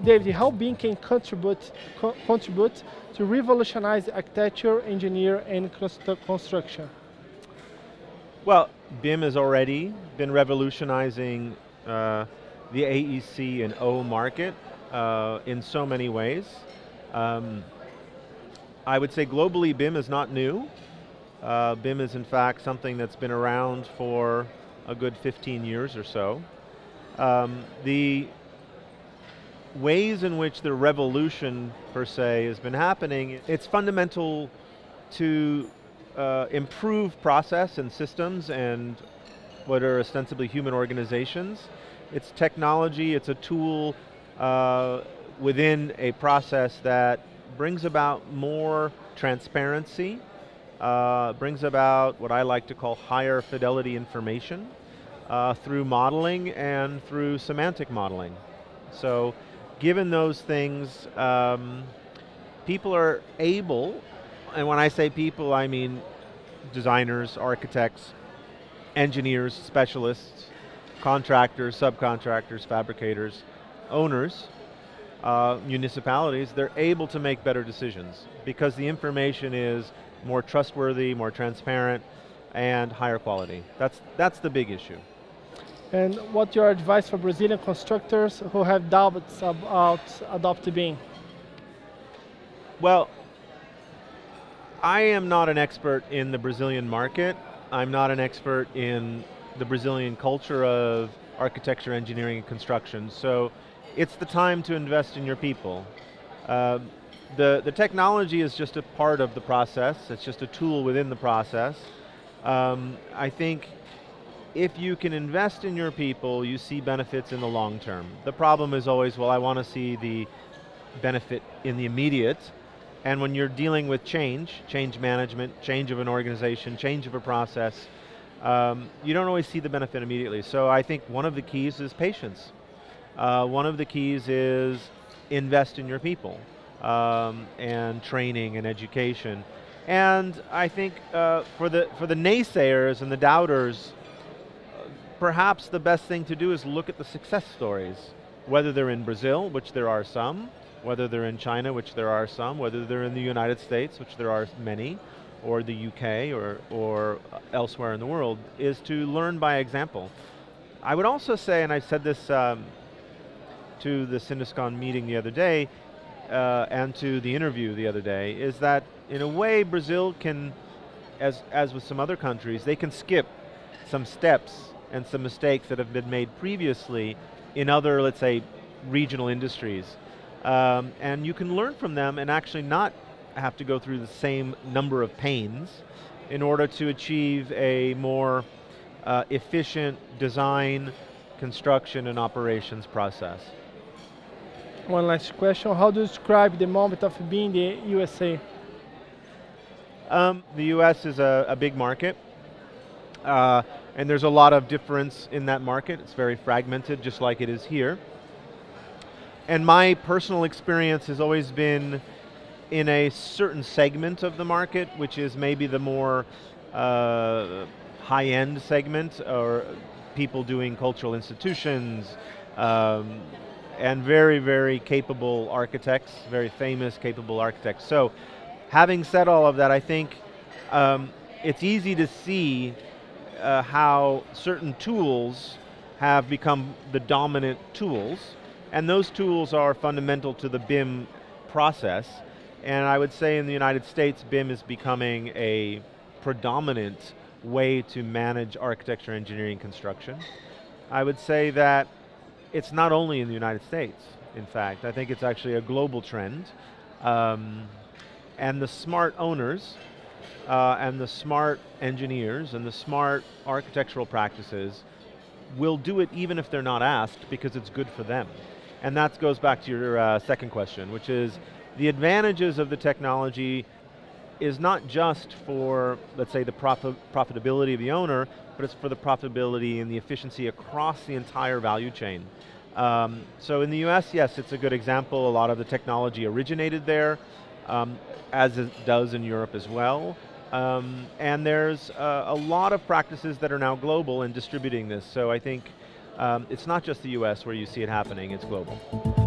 David, how BIM can contribute to revolutionize architecture, engineer, and construction? Well, BIM has already been revolutionizing the AEC and O market in so many ways. I would say globally BIM is not new. BIM is in fact something that's been around for a good 15 years or so. The ways in which the revolution per se has been happening, it's fundamental to improve process and systems and what are ostensibly human organizations. It's technology, it's a tool within a process that brings about more transparency, brings about what I like to call higher fidelity information through modeling and through semantic modeling. So given those things, people are able, and when I say people I mean designers, architects, engineers, specialists, contractors, subcontractors, fabricators, owners, municipalities, they're able to make better decisions because the information is more trustworthy, more transparent, and higher quality. That's the big issue. And what's your advice for Brazilian constructors who have doubts about adopting BIM? Well, I am not an expert in the Brazilian market. I'm not an expert in the Brazilian culture of architecture, engineering, and construction. So it's the time to invest in your people. The technology is just a part of the process. It's just a tool within the process. I think if you can invest in your people, you see benefits in the long term. The problem is always, well, I want to see the benefit in the immediate, and when you're dealing with change management, change of an organization, change of a process, you don't always see the benefit immediately. So I think one of the keys is patience. One of the keys is invest in your people, and training and education. And I think for the naysayers and the doubters, perhaps the best thing to do is look at the success stories, whether they're in Brazil, which there are some, whether they're in China, which there are some, whether they're in the United States, which there are many, or the UK, or elsewhere in the world, is to learn by example. I would also say, and I said this to the SindusCon meeting the other day, and to the interview the other day, is that in a way Brazil can, as with some other countries, they can skip some steps and some mistakes that have been made previously in other, let's say, regional industries. And you can learn from them and actually not have to go through the same number of pains in order to achieve a more efficient design, construction, and operations process. One last question, how do you describe the moment of being in the USA? The US is a big market, and there's a lot of difference in that market. It's very fragmented, just like it is here. And my personal experience has always been in a certain segment of the market, which is maybe the more high-end segment, or people doing cultural institutions, and very, very capable architects, very famous, capable architects. So, having said all of that, I think it's easy to see how certain tools have become the dominant tools, and those tools are fundamental to the BIM process. And I would say in the United States, BIM is becoming a predominant way to manage architecture, engineering, construction. I would say that it's not only in the United States, in fact. I think it's actually a global trend. And the smart owners, and the smart engineers, and the smart architectural practices will do it even if they're not asked, because it's good for them. And that goes back to your second question, which is the advantages of the technology is not just for, let's say, the profitability of the owner, but it's for the profitability and the efficiency across the entire value chain. So in the US, yes, it's a good example. A lot of the technology originated there, as it does in Europe as well. And there's a lot of practices that are now global in distributing this. So I think it's not just the US where you see it happening, it's global.